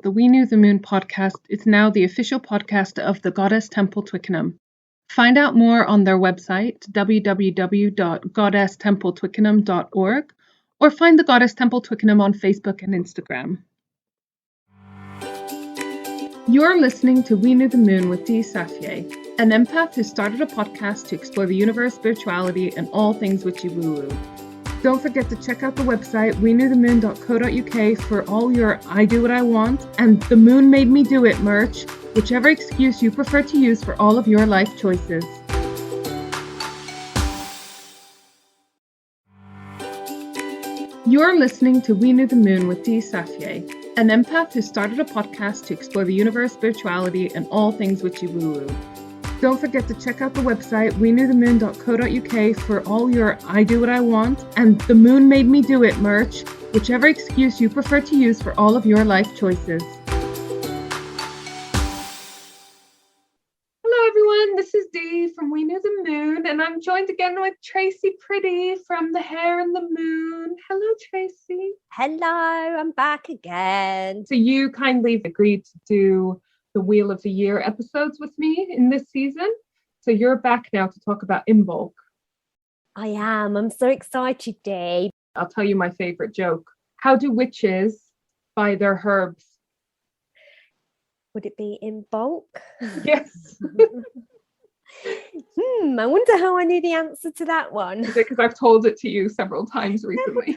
The We Knew the Moon podcast is now the official podcast of the Goddess Temple Twickenham. Find out more on their website, www.goddesstempletwickenham.org, or find the Goddess Temple Twickenham on Facebook and Instagram. You're listening to We Knew the Moon with Dee Safier, an empath who started a podcast to explore the universe, spirituality, and all things witchy woo-woo. Don't forget to check out the website wenewthemoon.co.uk for all your I do what I want and the moon made me do it merch, whichever excuse you prefer to use for all of your life choices. You're listening to We Knew the Moon with Dee Safier, an empath who started a podcast to explore the universe, spirituality, and all things witchy woo-woo. Don't forget to check out the website wenewthemoon.co.uk for all your I do what I want and the moon made me do it merch, whichever excuse you prefer to use for all of your life choices. Hello everyone, this is Dee from We Knew the Moon, and I'm joined again with Tracey Pretty from The Hair and the Moon. Hello Tracey. Hello, I'm back again. So you kindly agreed to do the Wheel of the Year episodes with me in this season. So you're back now to talk about Imbolc. I am. I'm so excited, Dee. I'll tell you my favorite joke. How do witches buy their herbs? Would it be Imbolc? Yes. I wonder how I knew the answer to that one. Because I've told it to you several times recently.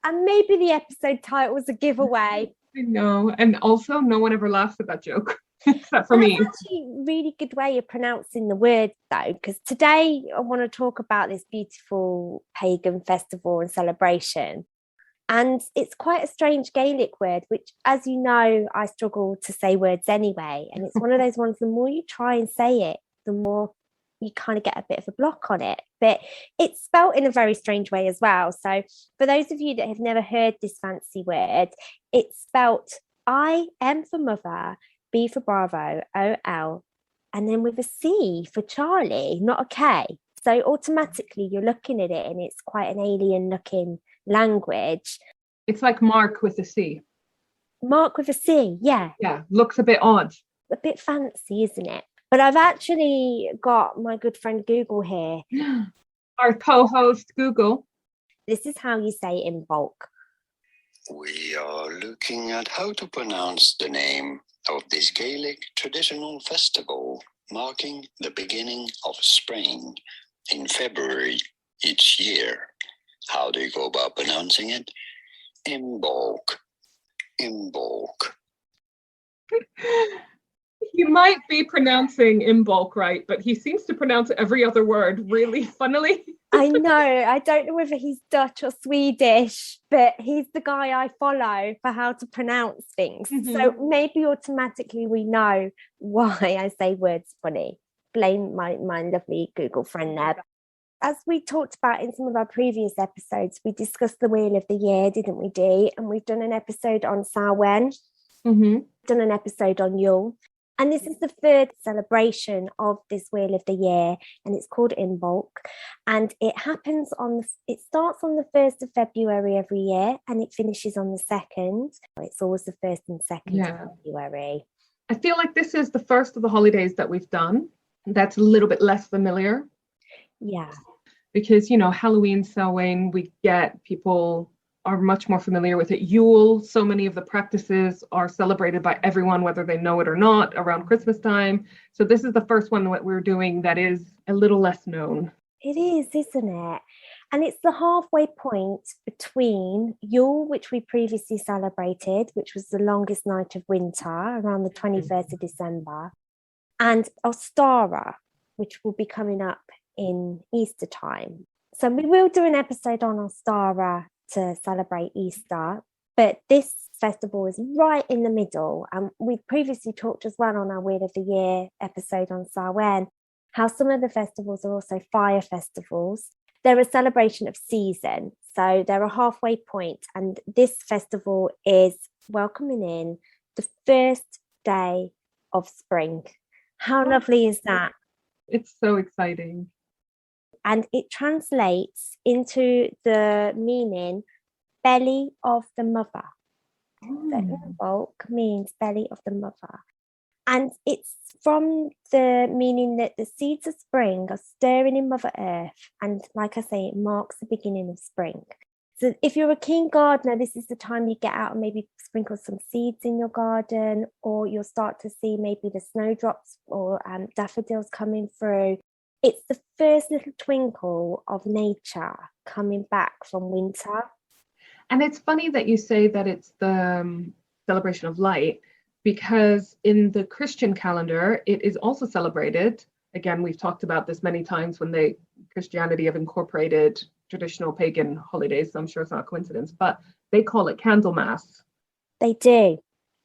And maybe the episode title was a giveaway. I know. And also, no one ever laughs at that joke. Except for me. That's actually a really good way of pronouncing the word, though, because today I want to talk about this beautiful pagan festival and celebration. And it's quite a strange Gaelic word, which, as you know, I struggle to say words anyway. And it's one of those ones, the more you try and say it, the more you kind of get a bit of a block on it. But it's spelt in a very strange way as well. So for those of you that have never heard this fancy word, it's spelt I-M for mother, B for Bravo, O-L, and then with a C for Charlie, not a K. So automatically you're looking at it and it's quite an alien looking language. It's like Mark with a C. Mark with a C, yeah. Yeah, looks a bit odd. A bit fancy, isn't it? But I've actually got my good friend Google here. Our co-host Google. This is how you say Imbolc. We are looking at how to pronounce the name of this Gaelic traditional festival marking the beginning of spring in February each year. How do you go about pronouncing it? Imbolc. Imbolc. He might be pronouncing Imbolc right, but he seems to pronounce every other word really funnily. I know. I don't know whether he's Dutch or Swedish, but he's the guy I follow for how to pronounce things. Mm-hmm. So maybe automatically we know why I say words funny. Blame my lovely Google friend there. As we talked about in some of our previous episodes, we discussed the Wheel of the Year, didn't we, Dee? And we've done an episode on Samhain, done an episode on Yule. And this is the third celebration of this Wheel of the Year, and it's called Imbolc. And it happens it starts on the 1st of February every year, and it finishes on the 2nd. It's always the 1st and 2nd of February. I feel like this is the first of the holidays that we've done that's a little bit less familiar. Yeah. Because, you know, Halloween, Samhain, we get people are much more familiar with it. Yule, so many of the practices are celebrated by everyone, whether they know it or not, around Christmas time. So this is the first one that we're doing that is a little less known. It is, isn't it? And it's the halfway point between Yule, which we previously celebrated, which was the longest night of winter, around the 21st of December, and Ostara, which will be coming up in Easter time. So we will do an episode on Ostara to celebrate Easter, but this festival is right in the middle. And we previously talked as well on our Wheel of the Year episode on Samhain, how some of the festivals are also fire festivals. They're a celebration of season, so they're a halfway point, and this festival is welcoming in the first day of spring. How lovely is that? It's so exciting. And it translates into the meaning belly of the mother. So Imbolc means belly of the mother. And it's from the meaning that the seeds of spring are stirring in Mother Earth. And like I say, it marks the beginning of spring. So if you're a keen gardener, this is the time you get out and maybe sprinkle some seeds in your garden, or you'll start to see maybe the snowdrops or daffodils coming through. It's the first little twinkle of nature coming back from winter. And it's funny that you say that it's the celebration of light, because in the Christian calendar, it is also celebrated. Again, we've talked about this many times when Christianity have incorporated traditional pagan holidays. So I'm sure it's not a coincidence, but they call it Candlemas. They do.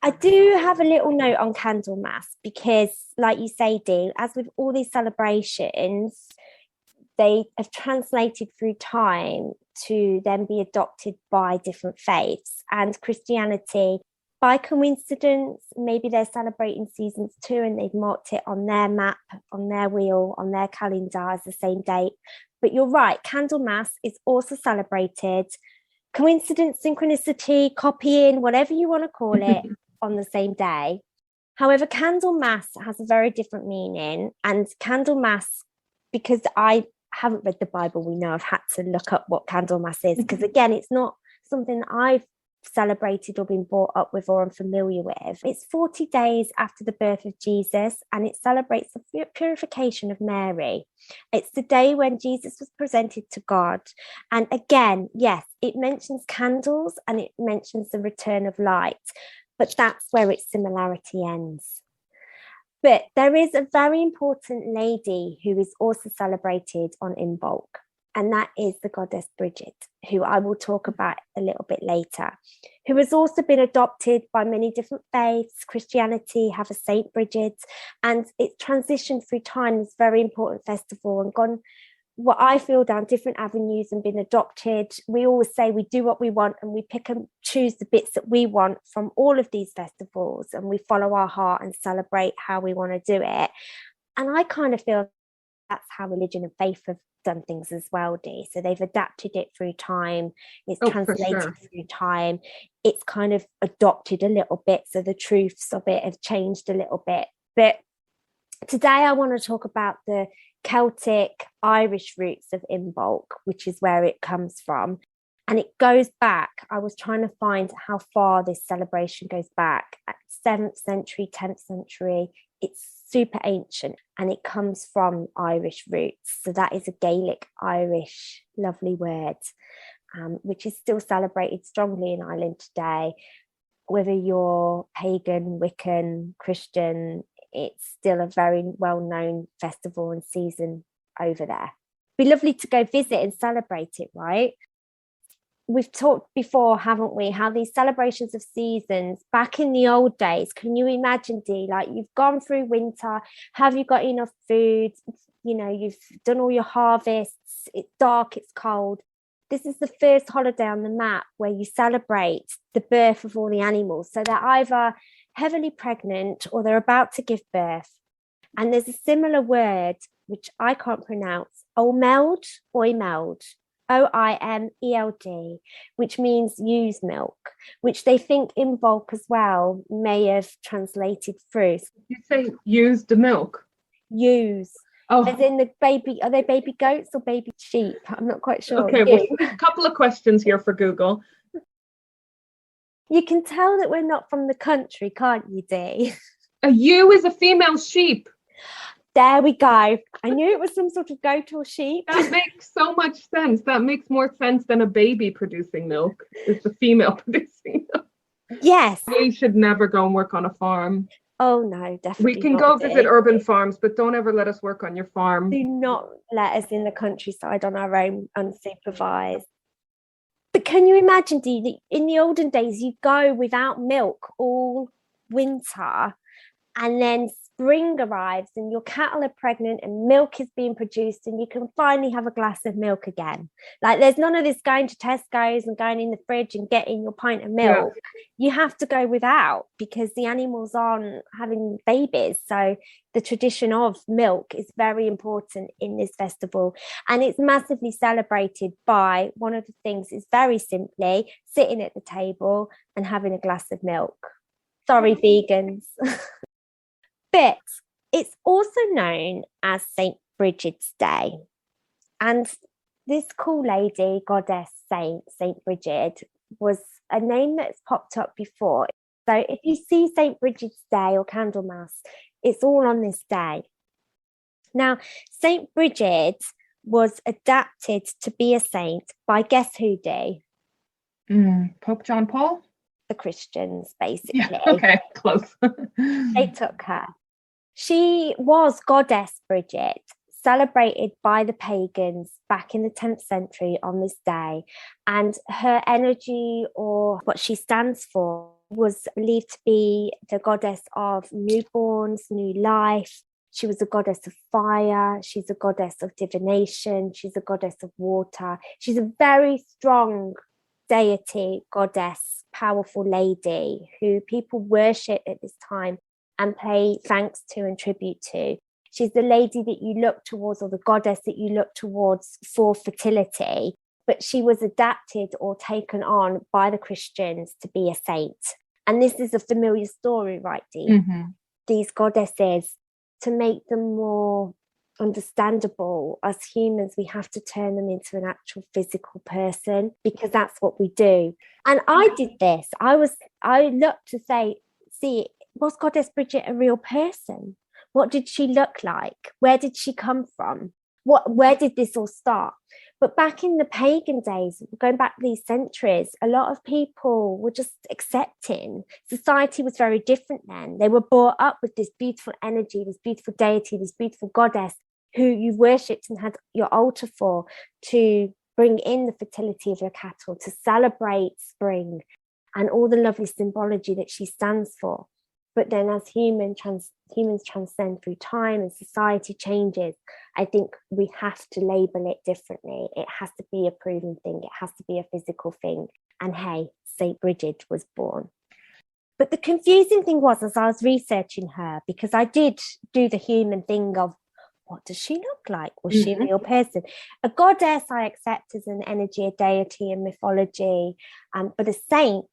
I do have a little note on Candlemas because, like you say, Dee, as with all these celebrations, they have translated through time to then be adopted by different faiths. And Christianity, by coincidence, maybe they're celebrating seasons too, and they've marked it on their map, on their wheel, on their calendar as the same date. But you're right, Candlemas is also celebrated, coincidence, synchronicity, copying, whatever you want to call it, on the same day. However, Candlemas has a very different meaning. And Candlemas, because I haven't read the Bible, we know I've had to look up what Candlemas is, because again, it's not something I've celebrated or been brought up with or I'm familiar with. It's 40 days after the birth of Jesus, and it celebrates the purification of Mary. It's the day when Jesus was presented to God. And again, yes, it mentions candles and it mentions the return of light, but that's where its similarity ends. But there is a very important lady who is also celebrated on Imbolc, and that is the goddess Brigid, who I will talk about a little bit later, who has also been adopted by many different faiths. Christianity have a Saint Brigid, and it's transitioned through time, this very important festival, and gone what I feel down different avenues and been adopted. We always say we do what we want and we pick and choose the bits that we want from all of these festivals, and we follow our heart and celebrate how we want to do it. And I kind of feel that's how religion and faith have done things as well, Dee. So they've adapted it through time, it's translated through time, it's kind of adopted a little bit, so the truths of it have changed a little bit. But today I want to talk about the Celtic Irish roots of Imbolc, which is where it comes from. And it goes back, I was trying to find how far this celebration goes back, at 7th century, 10th century. It's super ancient, and it comes from Irish roots. So that is a Gaelic Irish lovely word, which is still celebrated strongly in Ireland today. Whether you're pagan, Wiccan, Christian, it's still a very well-known festival and season over there. It'd be lovely to go visit and celebrate it, right? We've talked before, haven't we, how these celebrations of seasons back in the old days, can you imagine, Dee, like you've gone through winter, have you got enough food, you know, you've done all your harvests, it's dark, it's cold. This is the first holiday on the map where you celebrate the birth of all the animals. So they're either heavily pregnant or they're about to give birth. And there's a similar word, which I can't pronounce, Oimeld, Oimeld, which means ewes milk, which they think Imbolc as well may have translated through. You say use the milk? Ewes. Oh. As in the baby, are they baby goats or baby sheep? I'm not quite sure. Okay, well, a couple of questions here for Google. You can tell that we're not from the country, can't you, Dee? A ewe is a female sheep. There we go. I knew it was some sort of goat or sheep. That makes so much sense. That makes more sense than a baby producing milk. It's the female producing milk. Yes. We should never go and work on a farm. Oh, no, definitely. We can go visit urban farms, but don't ever let us work on your farm. Do not let us in the countryside on our own, unsupervised. But can you imagine, Dee, that in the olden days, you go without milk all winter, and then spring arrives and your cattle are pregnant and milk is being produced and you can finally have a glass of milk again. Like, there's none of this going to Tesco's and going in the fridge and getting your pint of milk. You have to go without because the animals aren't having babies. So the tradition of milk is very important in this festival, and it's massively celebrated by, one of the things is very simply sitting at the table and having a glass of milk. Sorry, vegans. But it's also known as St. Brigid's Day. And this cool lady, goddess, St. Brigid, was a name that's popped up before. So if you see St. Brigid's Day or Candlemas, it's all on this day. Now, St. Brigid was adapted to be a saint by, guess who, Dee? Pope John Paul? The Christians, basically. Yeah, okay, close. They took her. She was goddess Brigid, celebrated by the pagans back in the 10th century on this day. And her energy, or what she stands for, was believed to be the goddess of newborns, new life. She was a goddess of fire. She's a goddess of divination. She's a goddess of water. She's a very strong deity, goddess, powerful lady who people worship at this time and pay thanks to and tribute to. She's the lady that you look towards, or the goddess that you look towards for fertility, but she was adapted or taken on by the Christians to be a saint. And this is a familiar story, right, Dee? Mm-hmm. These goddesses, to make them more understandable, as humans, we have to turn them into an actual physical person, because that's what we do. And I did this. I looked to say, see, was Goddess Brigid a real person? What did she look like? Where did she come from? Where did this all start? But back in the pagan days, going back these centuries, a lot of people were just accepting. Society was very different then. They were brought up with this beautiful energy, this beautiful deity, this beautiful goddess who you worshipped and had your altar for, to bring in the fertility of your cattle, to celebrate spring and all the lovely symbology that she stands for. But then as humans transcend through time and society changes, I think we have to label it differently. It has to be a proven thing. It has to be a physical thing. And hey, St. Brigid was born. But the confusing thing was, as I was researching her, because I did do the human thing of, what does she look like? Was she a real person? A goddess I accept as an energy, a deity, and mythology. But a saint,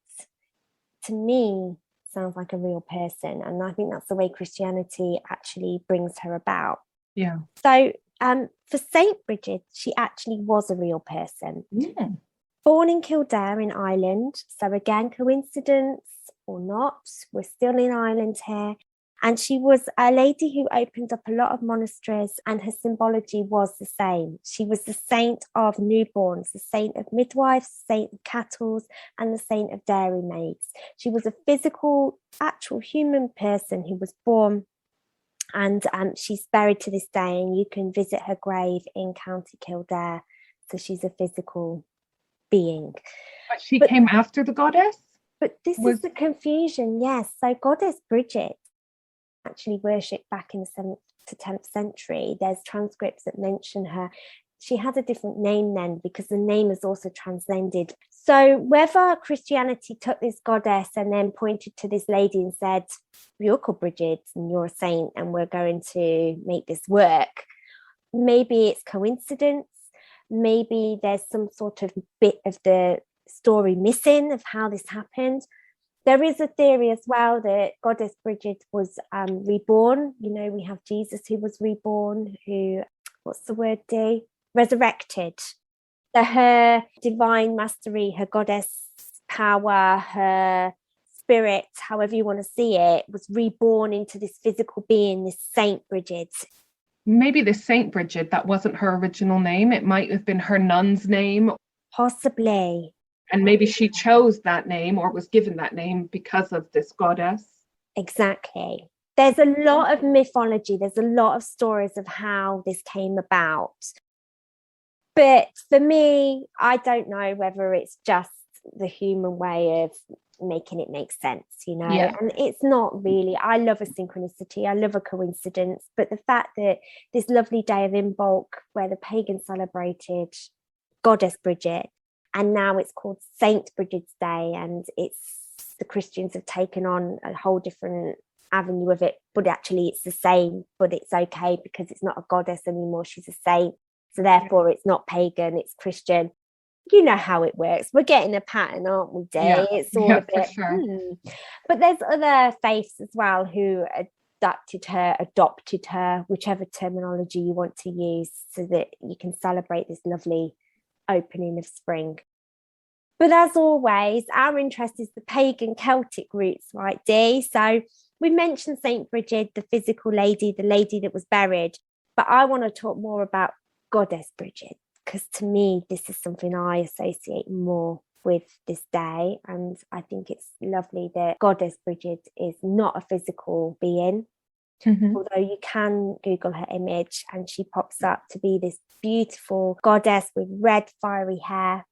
to me, sounds like a real person. And I think that's the way Christianity actually brings her about. Yeah. So for St. Brigid, she actually was a real person. Yeah. Born in Kildare in Ireland. So again, coincidence or not, we're still in Ireland here. And she was a lady who opened up a lot of monasteries, and her symbology was the same. She was the saint of newborns, the saint of midwives, the saint of cattle, and the saint of dairy maids. She was a physical, actual human person who was born, and she's buried to this day, and you can visit her grave in County Kildare. So she's a physical being. But she came after the goddess? But this is the confusion, yes. So Goddess Brigid actually worshipped back in the 7th to 10th century. There's transcripts that mention her. She had a different name then, because the name is also transcended. So whether Christianity took this goddess and then pointed to this lady and said, you're called Brigid and you're a saint and we're going to make this work, maybe it's coincidence. Maybe there's some sort of bit of the story missing of how this happened. There is a theory as well that Goddess Brigid was reborn. You know, we have Jesus who was reborn, who, what's the word, Dee? Resurrected. So her divine mastery, her goddess power, her spirit, however you want to see it, was reborn into this physical being, this Saint Brigid. Maybe the Saint Brigid, that wasn't her original name. It might have been her nun's name. Possibly. And maybe she chose that name or was given that name because of this goddess. Exactly. There's a lot of mythology. There's a lot of stories of how this came about. But for me, I don't know whether it's just the human way of making it make sense, you know. Yeah. And it's not really, I love a synchronicity, I love a coincidence, but the fact that this lovely day of Imbolc where the pagans celebrated goddess Brigid, and now it's called Saint Brigid's Day, and it's the Christians have taken on a whole different avenue of it, but actually it's the same, but it's okay because it's not a goddess anymore, she's a saint, so therefore it's not pagan, it's Christian. You know how it works. We're getting a pattern, aren't we, Dee? Yeah. It's all a bit. Sure. But there's other faiths as well who adopted her, whichever terminology you want to use, so that you can celebrate this lovely opening of spring. But as always, our interest is the pagan Celtic roots, right, Dee? So we mentioned Saint Brigid, the physical lady, the lady that was buried, but I want to talk more about Goddess Brigid, because to me, this is something I associate more with this day. And I think it's lovely that Goddess Brigid is not a physical being, although you can Google her image and she pops up to be this beautiful goddess with red fiery hair.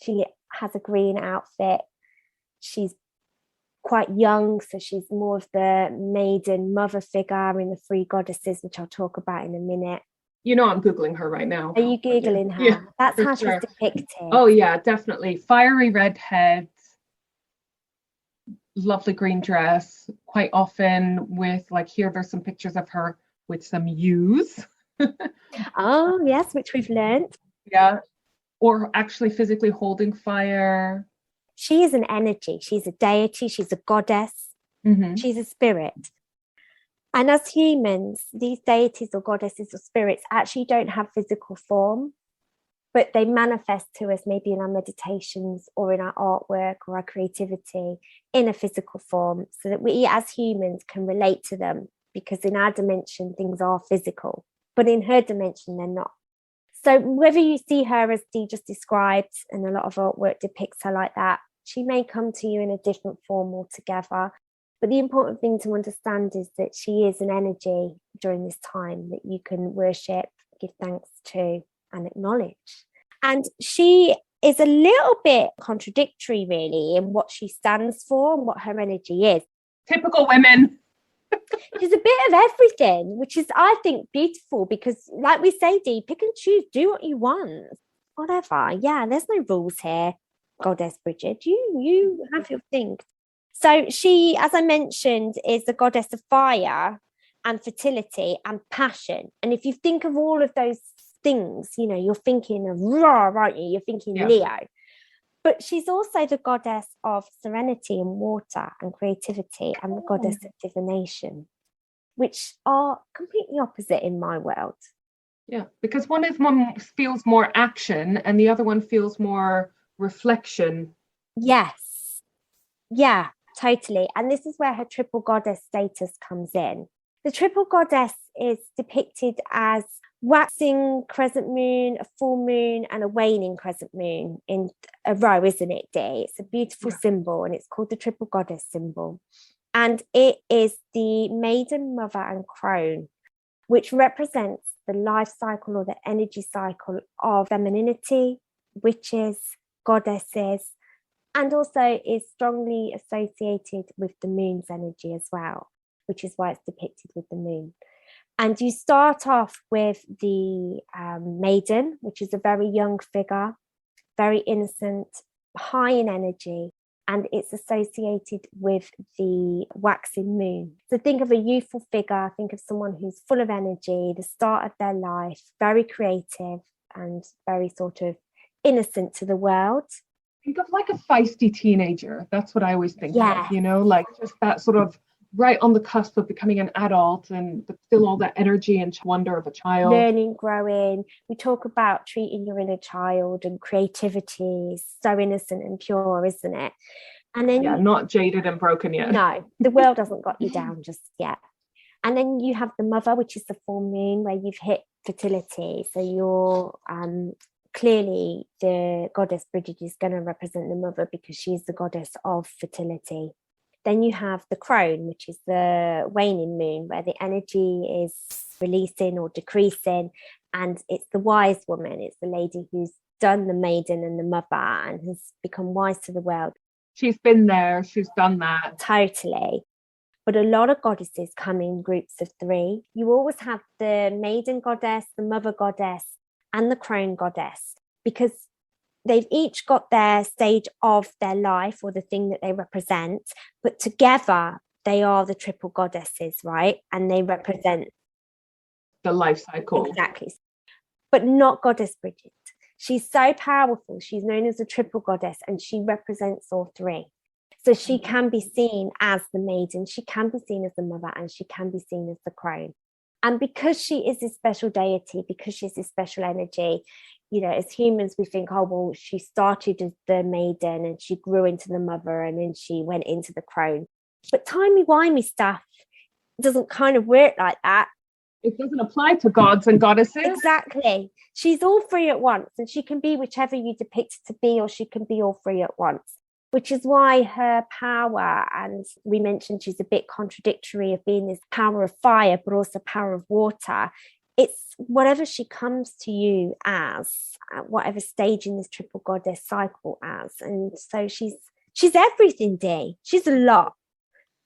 She has a green outfit. She's quite young, so she's more of the maiden mother figure in the three goddesses, which I'll talk about in a minute. You know, I'm Googling her right now. Are you Googling her? Yeah, that's how sure. she's depicted. Oh yeah, definitely. Fiery red head, lovely green dress, quite often with, like, here there's some pictures of her with some ewes. Oh yes, which we've learned. Yeah. Or actually physically holding fire. She is an energy. She's a deity. She's a goddess. She's a spirit. And as humans, these deities or goddesses or spirits actually don't have physical form, but they manifest to us maybe in our meditations or in our artwork or our creativity in a physical form, so that we as humans can relate to them, because in our dimension, things are physical, but in her dimension, they're not. So whether you see her as Dee just described, and a lot of artwork depicts her like that, she may come to you in a different form altogether. But the important thing to understand is that she is an energy during this time that you can worship, give thanks to, and acknowledge. And she is a little bit contradictory, really, in what she stands for and what her energy is. Typical women. She's a bit of everything, which is, I think, beautiful, because like we say, Dee, pick and choose, do what you want, whatever. Yeah, there's no rules here, Goddess Brigid. You have your thing. So she, as I mentioned, is the goddess of fire and fertility and passion. And if you think of all of those things, you know, you're thinking of Ra, aren't you? You're thinking Leo. But she's also the goddess of serenity and water and creativity, and the goddess of divination, which are completely opposite in my world. Yeah, because one feels more action and the other one feels more reflection. Yes. Yeah, totally. And this is where her triple goddess status comes in. The triple goddess is depicted as waxing crescent moon, a full moon, and a waning crescent moon in a row, isn't it, Dee? It's a beautiful symbol, and it's called the triple goddess symbol. And it is the maiden, mother, and crone, which represents the life cycle or the energy cycle of femininity, witches, goddesses, and also is strongly associated with the moon's energy as well, which is why it's depicted with the moon. And you start off with the maiden, which is a very young figure, very innocent, high in energy, and it's associated with the waxing moon. So think of a youthful figure, think of someone who's full of energy, the start of their life, very creative and very sort of innocent to the world. Think of like a feisty teenager. That's what I always think Yeah. of, you know, like just that sort of right on the cusp of becoming an adult, and but still all that energy and wonder of a child. Learning, growing. We talk about treating your inner child, and creativity is so innocent and pure, isn't it? And then not jaded and broken yet. No, the world hasn't got you down just yet. And then you have the mother, which is the full moon, where you've hit fertility. So you're clearly the goddess Brigid is going to represent the mother because she's the goddess of fertility. Then you have the crone, which is the waning moon, where the energy is releasing or decreasing. And it's the wise woman. It's the lady who's done the maiden and the mother and has become wise to the world. She's been there, she's done that. Totally. But a lot of goddesses come in groups of 3. You always have the maiden goddess, the mother goddess, and the crone goddess, because they've each got their stage of their life or the thing that they represent, but together they are the triple goddesses, right? And they represent the life cycle. Exactly. But not Goddess Brigid. She's so powerful. She's known as a triple goddess, and she represents all 3. So she can be seen as the maiden, she can be seen as the mother, and she can be seen as the crone. And because she is this special deity, because she's this special energy, you know, as humans, we think, oh, well, she started as the maiden and she grew into the mother and then she went into the crone. But timey-wimey stuff doesn't kind of work like that. It doesn't apply to gods and goddesses. Exactly. She's all 3 at once, and she can be whichever you depict her to be, or she can be all 3 at once, which is why her power, and we mentioned she's a bit contradictory of being this power of fire, but also power of water. It's whatever she comes to you as, at whatever stage in this triple goddess cycle as. And so she's everything, Dee. She's a lot.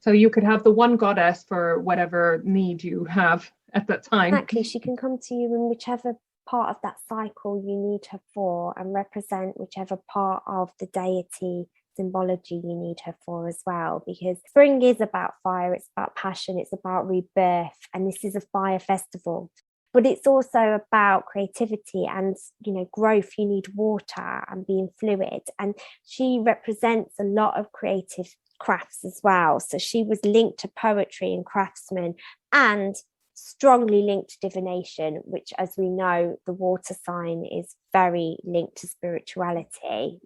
So you could have the one goddess for whatever need you have at that time. Exactly. She can come to you in whichever part of that cycle you need her for, and represent whichever part of the deity symbology you need her for as well, because spring is about fire, it's about passion, it's about rebirth, and this is a fire festival. But it's also about creativity and, you know, growth. You need water and being fluid, and she represents a lot of creative crafts as well. So she was linked to poetry and craftsmen, and strongly linked to divination, which, as we know, the water sign is very linked to spirituality.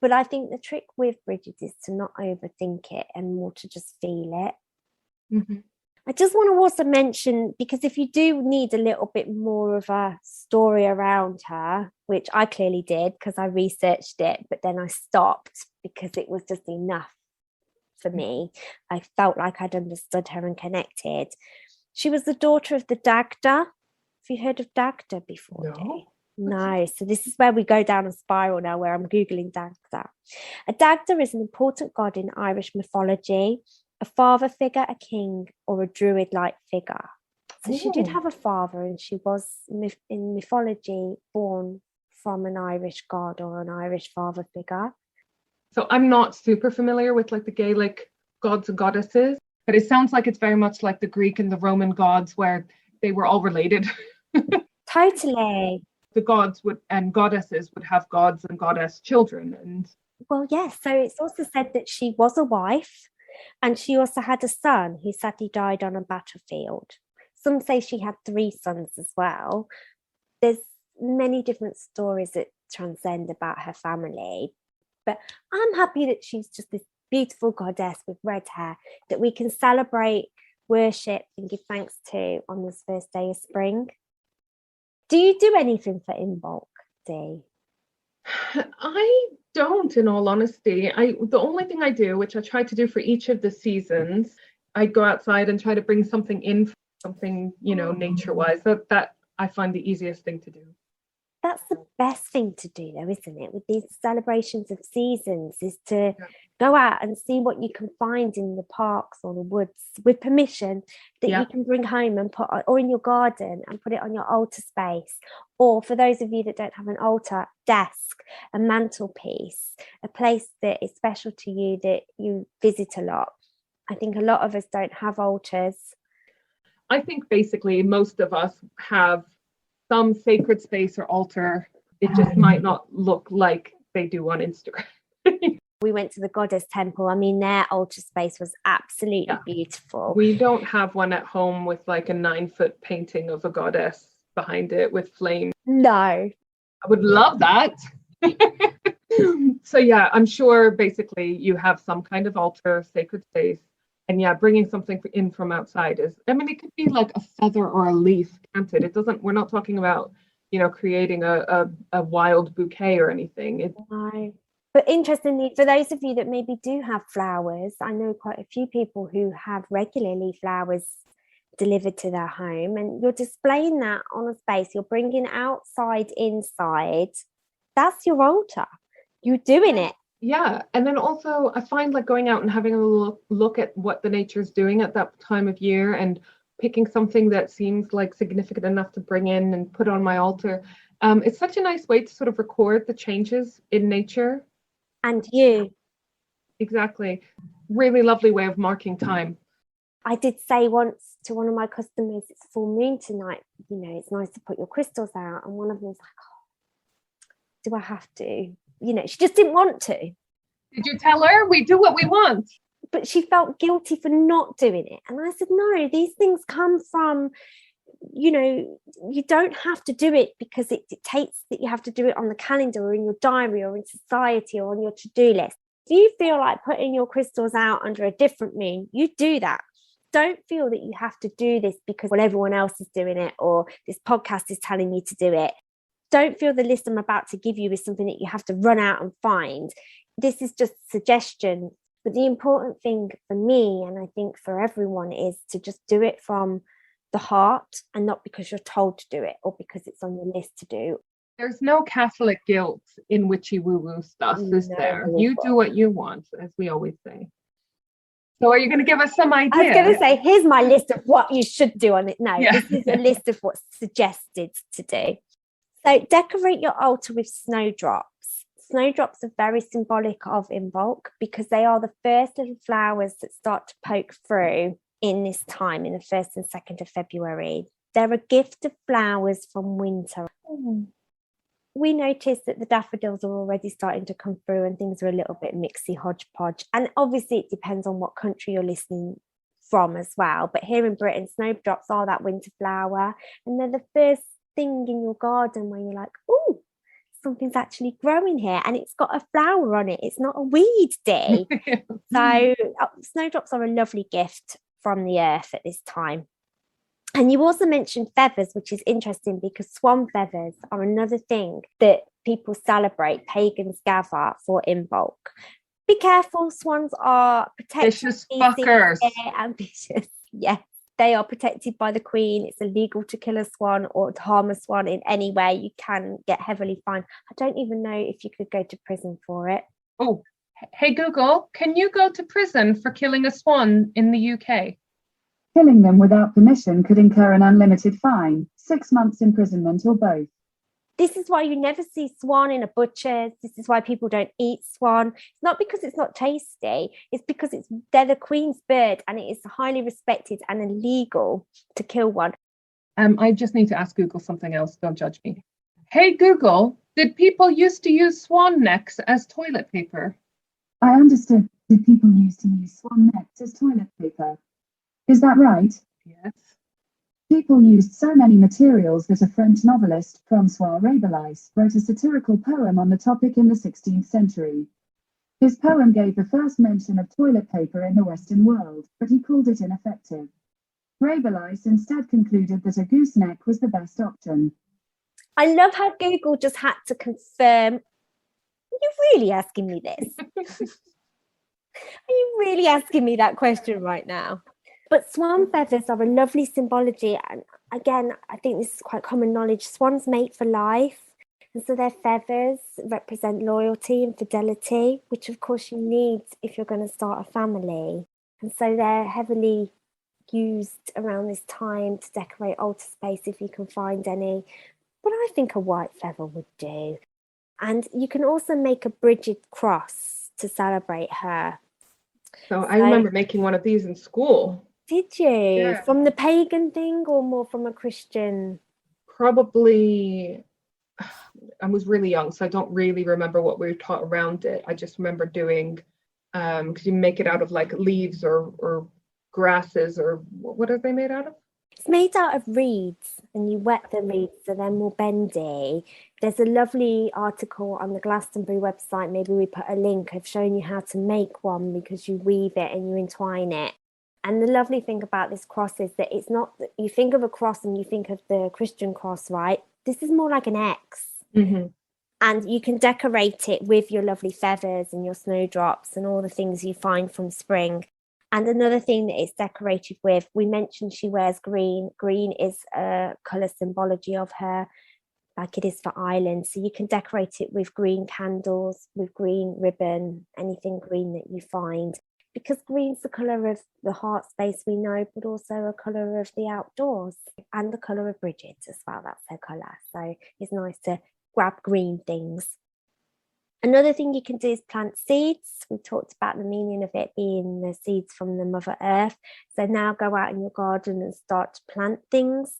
But I think the trick with Brigid is to not overthink it and more to just feel it. Mm-hmm. I just want to also mention, because if you do need a little bit more of a story around her, which I clearly did because I researched it, but then I stopped because it was just enough for me. I felt like I'd understood her and connected. She was the daughter of the dagda. Have you heard of dagda before? No. No. So this is where we go down a spiral now, where I'm Googling dagda. A dagda is an important god in Irish mythology, a father figure, a king, or a druid-like figure. So she did have a father, and she was, in mythology, born from an Irish god or an Irish father figure. So I'm not super familiar with like the Gaelic gods and goddesses, but it sounds like it's very much like the Greek and the Roman gods, where they were all related. Totally. The gods would and goddesses would have gods and goddess children. And well, yes. So it's also said that she was a wife, and she also had a son who sadly died on a battlefield. Some say she had 3 sons as well. There's many different stories that transcend about her family, but I'm happy that she's just this beautiful goddess with red hair that we can celebrate, worship, and give thanks to on this first day of spring. Do you do anything for Imbolc, Dee? I don't, in all honesty. The only thing I do, which I try to do for each of the seasons, I go outside and try to bring something in, something, you know, nature-wise. That I find the easiest thing to do. That's the best thing to do, though, isn't it? With these celebrations of seasons, is to go out and see what you can find in the parks or the woods with permission that you can bring home and put, or in your garden and put it on your altar space. Or for those of you that don't have an altar, desk, a mantelpiece, a place that is special to you that you visit a lot. I think a lot of us don't have altars. I think basically most of us have some sacred space or altar. It just might not look like they do on Instagram. We went to the goddess temple. I mean, their altar space was absolutely beautiful. We don't have one at home with like a 9-foot painting of a goddess behind it with flames. No. I would love that. So yeah, I'm sure basically you have some kind of altar, sacred space. And yeah, bringing something in from outside is, I mean, it could be like a feather or a leaf, can't it? We're not talking about, you know, creating a wild bouquet or anything. No. But interestingly, for those of you that maybe do have flowers, I know quite a few people who have regularly flowers delivered to their home, and you're displaying that on a space. You're bringing outside, inside. That's your altar. You're doing it. Yeah, and then also I find like going out and having a look at what the nature's doing at that time of year and picking something that seems like significant enough to bring in and put on my altar. It's such a nice way to sort of record the changes in nature. And you. Exactly. Really lovely way of marking time. I did say once to one of my customers, it's full moon tonight, it's nice to put your crystals out. And one of them was like, oh, do I have to? She just didn't want to. Did you tell her we do what we want? But she felt guilty for not doing it. And I said, no, these things come from, you don't have to do it because it dictates that you have to do it on the calendar or in your diary or in society or on your to-do list. If you feel like putting your crystals out under a different moon, you do that. Don't feel that you have to do this because everyone else is doing it or this podcast is telling you to do it. Don't feel the list I'm about to give you is something that you have to run out and find. This is just suggestion. But the important thing for me, and I think for everyone, is to just do it from the heart and not because you're told to do it or because it's on your list to do. There's no Catholic guilt in witchy woo-woo stuff, is there? You do what you want, as we always say. So are you going to give us some ideas? I was going to say, here's my list of what you should do on it. No, This is a list of what's suggested to do. So decorate your altar with snowdrops. Snowdrops are very symbolic of Imbolc because they are the first little flowers that start to poke through in this time, in the 1st and 2nd of February. They're a gift of flowers from winter. We noticed that the daffodils are already starting to come through and things are a little bit mixy hodgepodge. And obviously it depends on what country you're listening from as well. But here in Britain, snowdrops are that winter flower. And they're the first thing in your garden where you're like, oh, something's actually growing here and it's got a flower on it. It's not a weed day. So snowdrops are a lovely gift from the earth at this time. And you also mentioned feathers, which is interesting because swan feathers are another thing that people celebrate, pagans gather for Imbolc. Be careful, swans are protected. Vicious fuckers. Ambitious, yes. They are protected by the Queen. It's illegal to kill a swan or to harm a swan in any way. You can get heavily fined. I don't even know if you could go to prison for it. Oh, hey Google, can you go to prison for killing a swan in the UK? Killing them without permission could incur an unlimited fine, 6 months imprisonment or both. This is why you never see swan in a butcher's. This is why people don't eat swan. It's not because it's not tasty. It's because they're the Queen's bird and it is highly respected and illegal to kill one. I just need to ask Google something else. Don't judge me. Hey Google, did people used to use swan necks as toilet paper? I understood that people used to use swan necks as toilet paper. Is that right? Yes. People used so many materials that a French novelist, François Rabelais, wrote a satirical poem on the topic in the 16th century. His poem gave the first mention of toilet paper in the Western world, but he called it ineffective. Rabelais instead concluded that a gooseneck was the best option. I love how Google just had to confirm. Are you really asking me this? Are you really asking me that question right now? But swan feathers are a lovely symbology. And again, I think this is quite common knowledge. Swans mate for life. And so their feathers represent loyalty and fidelity, which of course you need if you're going to start a family. And so they're heavily used around this time to decorate altar space if you can find any. But I think a white feather would do. And you can also make a Brigid cross to celebrate her. So I remember making one of these in school. Did you? Yeah. From the pagan thing or more from a Christian? Probably, I was really young, so I don't really remember what we were taught around it. I just remember doing, because you make it out of like leaves or grasses, or what are they made out of? It's made out of reeds and you wet the reeds so they're more bendy. There's a lovely article on the Glastonbury website, maybe we put a link, of showing you how to make one because you weave it and you entwine it. And the lovely thing about this cross is that it's not, you think of a cross and you think of the Christian cross, right? This is more like an X. Mm-hmm. And you can decorate it with your lovely feathers and your snowdrops and all the things you find from spring. And another thing that it's decorated with, we mentioned she wears green. Green is a colour symbology of her. like it is for Ireland. So you can decorate it with green candles, with green ribbon, anything green that you find, because green's the colour of the heart space we know, but also a colour of the outdoors, and the colour of Brigid as well. That's her colour. So it's nice to grab green things. Another thing you can do is plant seeds. We talked about the meaning of it being the seeds from the Mother Earth. So now go out in your garden and start to plant things.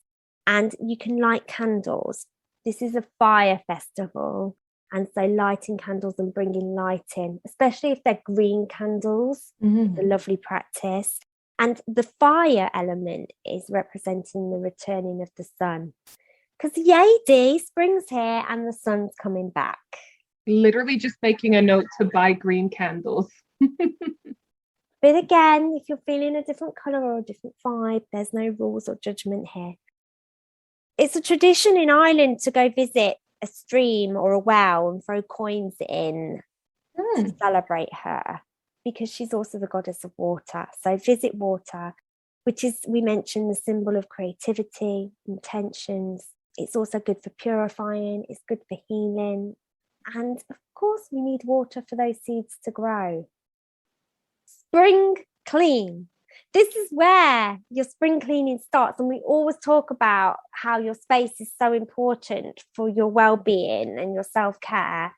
And you can light candles. This is a fire festival. And so lighting candles and bringing light in, especially if they're green candles, it's a lovely practice. And the fire element is representing the returning of the sun. Because yay, Dee, spring's here and the sun's coming back. Literally just making a note to buy green candles. But again, if you're feeling a different colour or a different vibe, there's no rules or judgment here. It's a tradition in Ireland to go visit a stream or a well and throw coins in to celebrate her, because she's also the goddess of water. So visit water, which is, we mentioned, the symbol of creativity, intentions. It's also good for purifying. It's good for healing. And of course, we need water for those seeds to grow. Spring clean. This is where your spring cleaning starts. And we always talk about how your space is so important for your well-being and your self-care.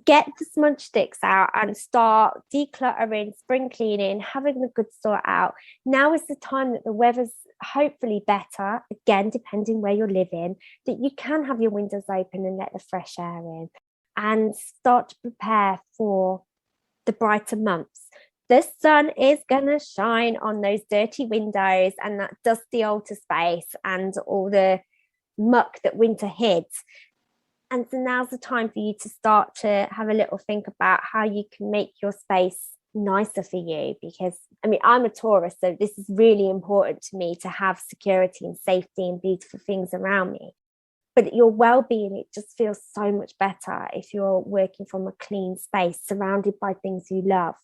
Get the smudge sticks out and start decluttering, spring cleaning, having a good sort out. Now is the time that the weather's hopefully better, again, depending where you're living, that you can have your windows open and let the fresh air in. And start to prepare for the brighter months. The sun is going to shine on those dirty windows and that dusty altar space and all the muck that winter hid. And so now's the time for you to start to have a little think about how you can make your space nicer for you. Because, I mean, I'm a Taurus, so this is really important to me, to have security and safety and beautiful things around me. But your well-being, it just feels so much better if you're working from a clean space, surrounded by things you love,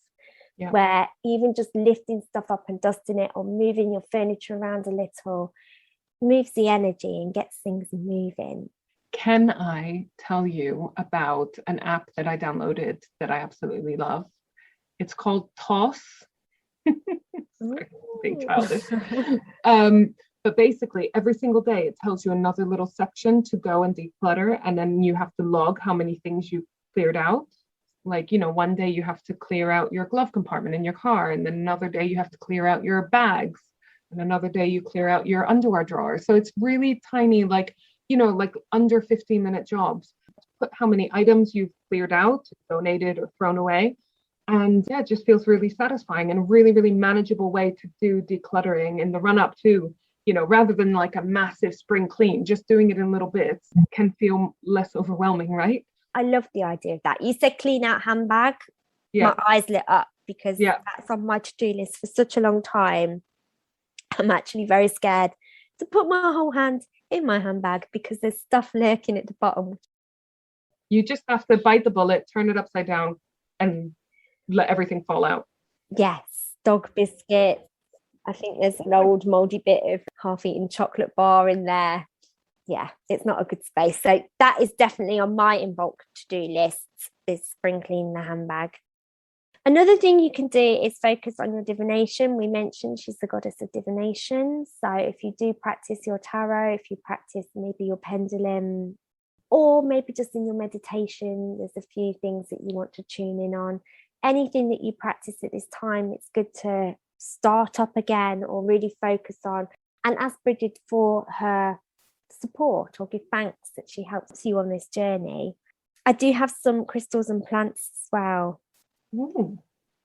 where even just lifting stuff up and dusting it or moving your furniture around a little moves the energy and gets things moving. Can I tell you about an app that I downloaded that I absolutely love? It's called Toss. Being childish. But basically, every single day, it tells you another little section to go and declutter. And then you have to log how many things you've cleared out. Like, you know, one day you have to clear out your glove compartment in your car. And then another day you have to clear out your bags. And another day you clear out your underwear drawer. So it's really tiny, like, you know, like under 15-minute jobs. Put how many items you've cleared out, donated or thrown away. And yeah, it just feels really satisfying and a really, really manageable way to do decluttering in the run up to, you know, rather than like a massive spring clean, just doing it in little bits can feel less overwhelming, right? I love the idea of that. You said clean out handbag. Yeah. My eyes lit up because that's on my to-do list for such a long time. I'm actually very scared to put my whole hand in my handbag because there's stuff lurking at the bottom. You just have to bite the bullet, turn it upside down and let everything fall out. Yes, dog biscuits. I think there's an old mouldy bit of half-eaten chocolate bar in there. Yeah, it's not a good space. So that is definitely on my Imbolc to-do list, is spring clean the handbag. Another thing you can do is focus on your divination. We mentioned she's the goddess of divination. So if you do practice your tarot, if you practice maybe your pendulum, or maybe just in your meditation, there's a few things that you want to tune in on. Anything that you practice at this time, it's good to start up again or really focus on, and ask Brigid for her support or give thanks that she helps you on this journey. I do have some crystals and plants as well. Ooh.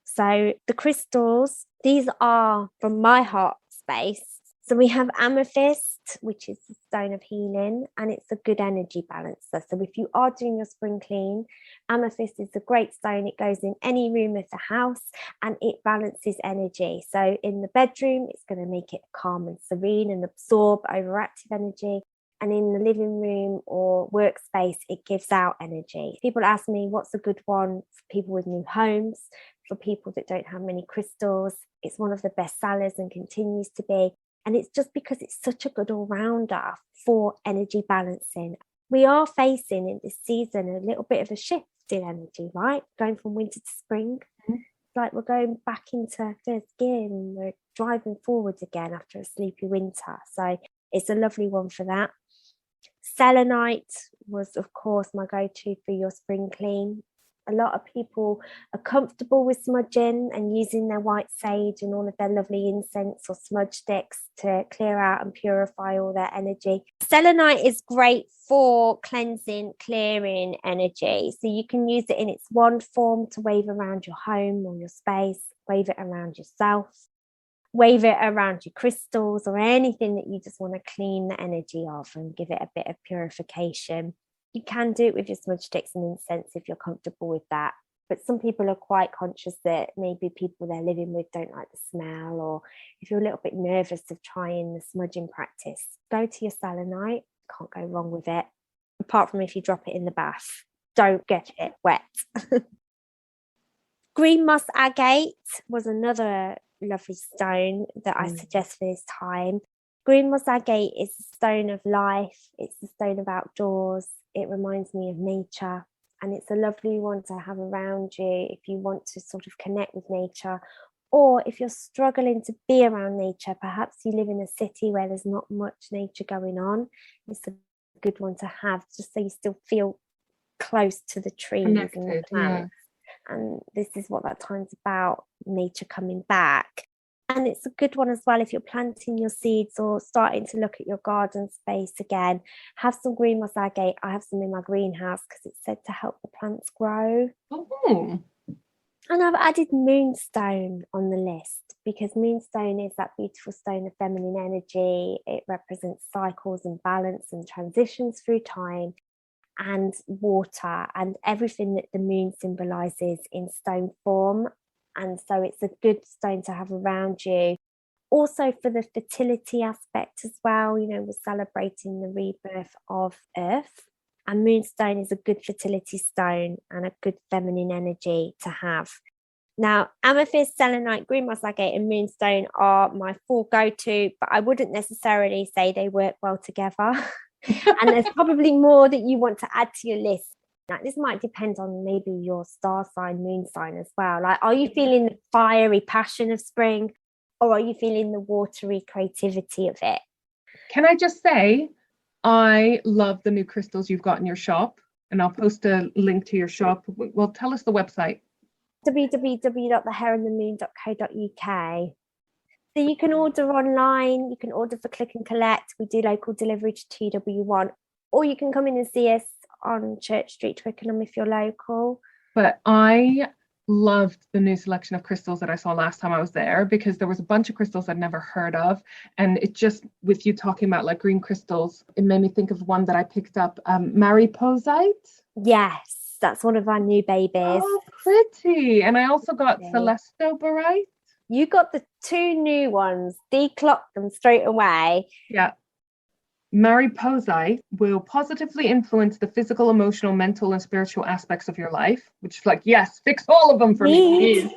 So the crystals, these are from my heart space. So we have amethyst, which is the stone of healing, and it's a good energy balancer. So if you are doing your spring clean, amethyst is a great stone. It goes in any room of the house and it balances energy. So in the bedroom, it's going to make it calm and serene and absorb overactive energy. And in the living room or workspace, it gives out energy. People ask me, what's a good one for people with new homes, for people that don't have many crystals? It's one of the best sellers and continues to be. And it's just because it's such a good all-rounder for energy balancing. we are facing in this season a little bit of a shift in energy, right? Going from winter to spring. It's like we're going back into first gear and we're driving forward again after a sleepy winter. So it's a lovely one for that. Selenite was, of course, my go-to for your spring clean. A lot of people are comfortable with smudging and using their white sage and all of their lovely incense or smudge sticks to clear out and purify all their energy. Selenite is great for cleansing, clearing energy. So you can use it in its wand form to wave around your home or your space, wave it around yourself, wave it around your crystals or anything that you just want to clean the energy of and give it a bit of purification. You can do it with your smudge sticks and incense if you're comfortable with that. But some people are quite conscious that maybe people they're living with don't like the smell, or if you're a little bit nervous of trying the smudging practice, go to your selenite. Can't go wrong with it, apart from if you drop it in the bath. Don't get it wet. Green moss agate was another lovely stone that I suggest for this time. Green moss agate is the stone of life. It's the stone of outdoors. It reminds me of nature, and it's a lovely one to have around you if you want to sort of connect with nature, or if you're struggling to be around nature. Perhaps you live in a city where there's not much nature going on. It's a good one to have, just so you still feel close to the trees Connected, and the plants. Yeah. And this is what that time's about, nature coming back. And it's a good one as well if you're planting your seeds or starting to look at your garden space again. Have some green moss agate. I have some in my greenhouse because it's said to help the plants grow. Oh. And I've added moonstone on the list because moonstone is that beautiful stone of feminine energy. It represents cycles and balance and transitions through time and water and everything that the moon symbolizes in stone form. And so it's a good stone to have around you. Also for the fertility aspect as well, you know, we're celebrating the rebirth of Earth. And moonstone is a good fertility stone and a good feminine energy to have. Now, amethyst, selenite, green moss agate and moonstone are my four go-to, but I wouldn't necessarily say they work well together. And there's probably more that you want to add to your list. Now, this might depend on maybe your star sign, moon sign as well. Like, are you feeling the fiery passion of spring, or are you feeling the watery creativity of it? Can I just say, I love the new crystals you've got in your shop, and I'll post a link to your shop. Well, tell us the website. www.theherandthemoon.co.uk. So you can order online, you can order for click and collect. We do local delivery to TW1, or you can come in and see us on Church Street, Twickenham, if you're local. But I loved the new selection of crystals that I saw last time I was there, because there was a bunch of crystals I'd never heard of, and it just, with you talking about like green crystals, it made me think of one that I picked up, Mariposite. Yes, that's one of our new babies. Oh, pretty. And I also got Celestobarite. You got the two new ones, declocked them straight away. Yeah. Mariposite will positively influence the physical, emotional, mental, and spiritual aspects of your life, which is like, yes, fix all of them for me, please.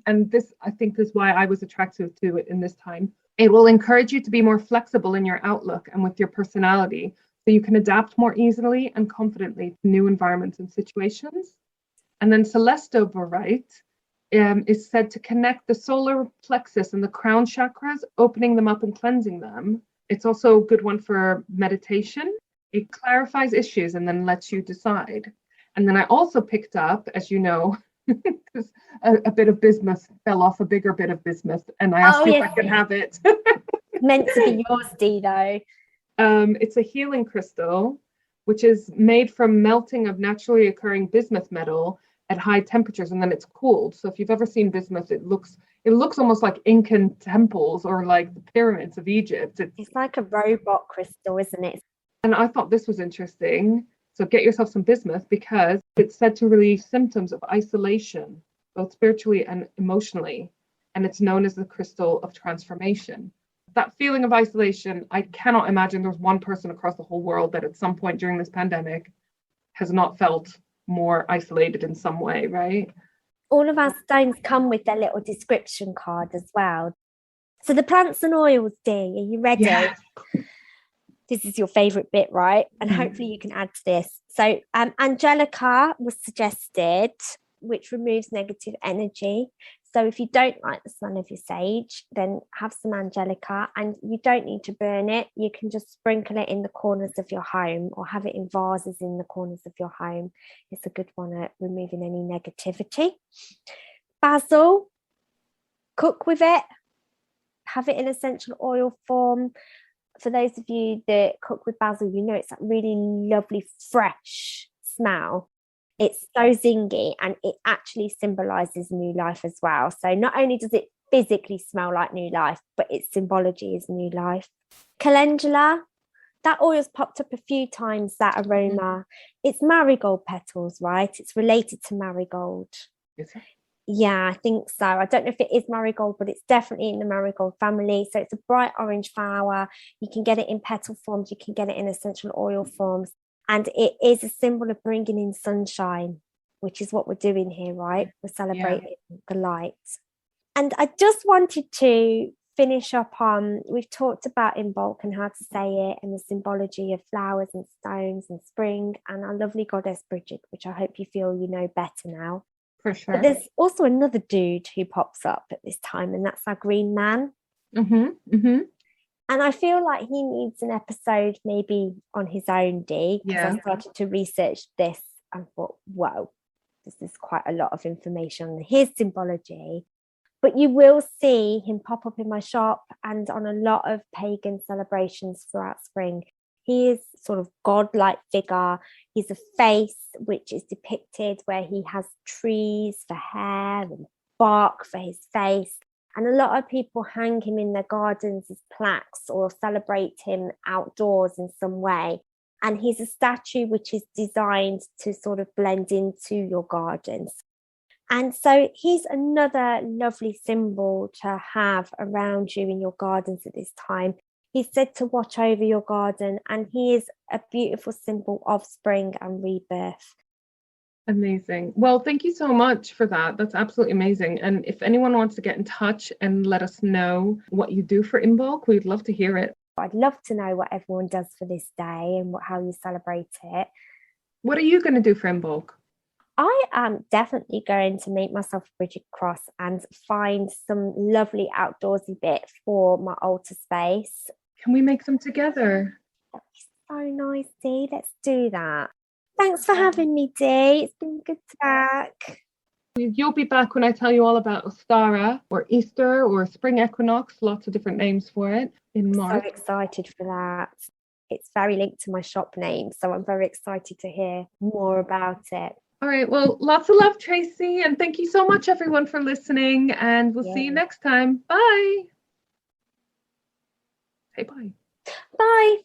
And this, I think, is why I was attracted to it in this time. It will encourage you to be more flexible in your outlook and with your personality, so you can adapt more easily and confidently to new environments and situations. And then Celestobarite is said to connect the solar plexus and the crown chakras, opening them up and cleansing them. It's also a good one for meditation. It clarifies issues and then lets you decide. And then I also picked up, as you know, because a bit of bismuth fell off a bigger bit of bismuth, and I asked you if I could have it. Meant to be yours, Dee, though. It's a healing crystal, which is made from melting of naturally occurring bismuth metal at high temperatures, and then it's cooled. So if you've ever seen bismuth, it looks almost like Incan temples or like the pyramids of Egypt. It's like a robot crystal, isn't it? And I thought this was interesting. So get yourself some bismuth, because it's said to relieve symptoms of isolation, both spiritually and emotionally. And it's known as the crystal of transformation. That feeling of isolation, I cannot imagine there's one person across the whole world that at some point during this pandemic has not felt more isolated in some way, right? All of our stones come with their little description card as well. So the plants and oils, Dee, are you ready? Yeah. This is your favorite bit, right? And hopefully you can add to this. So Angelica was suggested, which removes negative energy. So if you don't like the smell of your sage, then have some Angelica, and you don't need to burn it. You can just sprinkle it in the corners of your home or have it in vases in the corners of your home. It's a good one at removing any negativity. Basil, cook with it. Have it in essential oil form. For those of you that cook with basil, you know it's that really lovely, fresh smell. It's so zingy, and it actually symbolises new life as well. So not only does it physically smell like new life, but its symbology is new life. Calendula, that oil's popped up a few times, that aroma. It's marigold petals, right? It's related to marigold. Is it? Yeah, I think so. I don't know if it is marigold, but it's definitely in the marigold family. So it's a bright orange flower. You can get it in petal forms. You can get it in essential oil forms. And it is a symbol of bringing in sunshine, which is what we're doing here, right? We're celebrating the light. And I just wanted to finish up on, we've talked about Imbolc and how to say it and the symbology of flowers and stones and spring and our lovely goddess Brigid, which I hope you feel you know better now. For sure. But there's also another dude who pops up at this time, and that's our green man. And I feel like he needs an episode maybe on his own, Dee, because I started to research this and thought, whoa, this is quite a lot of information on his symbology. But you will see him pop up in my shop and on a lot of pagan celebrations throughout spring. He is sort of godlike figure. He's a face which is depicted where he has trees for hair and bark for his face. And a lot of people hang him in their gardens as plaques or celebrate him outdoors in some way. And he's a statue which is designed to sort of blend into your gardens. And so he's another lovely symbol to have around you in your gardens at this time. He's said to watch over your garden, and he is a beautiful symbol of spring and rebirth. Amazing. Well, thank you so much for that. That's absolutely amazing. And if anyone wants to get in touch and let us know what you do for Imbolc, we'd love to hear it. I'd love to know what everyone does for this day and how you celebrate it. What are you going to do for Imbolc? I am definitely going to make myself a Brigid cross and find some lovely outdoorsy bit for my altar space. Can we make them together? That'd be so nice, Dee. Let's do that. Thanks for having me, Dee. It's been good to be back. You'll be back when I tell you all about Ostara or Easter or Spring Equinox, lots of different names for it in March. So excited for that. It's very linked to my shop name, so I'm very excited to hear more about it. All right, well, lots of love, Tracey, and thank you so much, everyone, for listening, and we'll see you next time. Bye. Say bye. Bye.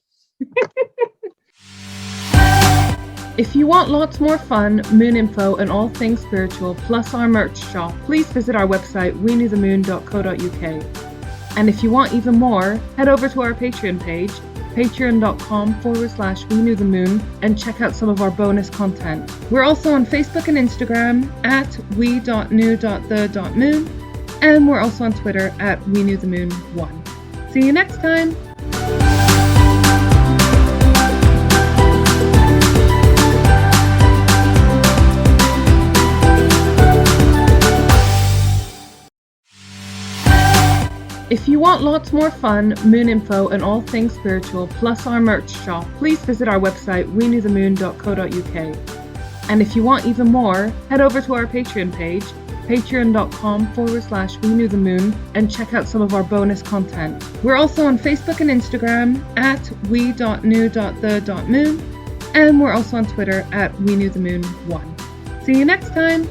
If you want lots more fun, moon info, and all things spiritual, plus our merch shop, please visit our website, weknewthemoon.co.uk. And if you want even more, head over to our Patreon page, patreon.com/weknewthemoon, and check out some of our bonus content. We're also on Facebook and Instagram at we.new.the.moon, and we're also on Twitter at weknewthemoon1. See you next time. If you want lots more fun, moon info, and all things spiritual, plus our merch shop, please visit our website, weknewthemoon.co.uk. And if you want even more, head over to our Patreon page, patreon.com/weknewthemoon, and check out some of our bonus content. We're also on Facebook and Instagram at we.new.the.moon, and we're also on Twitter at weknewthemoon1. See you next time!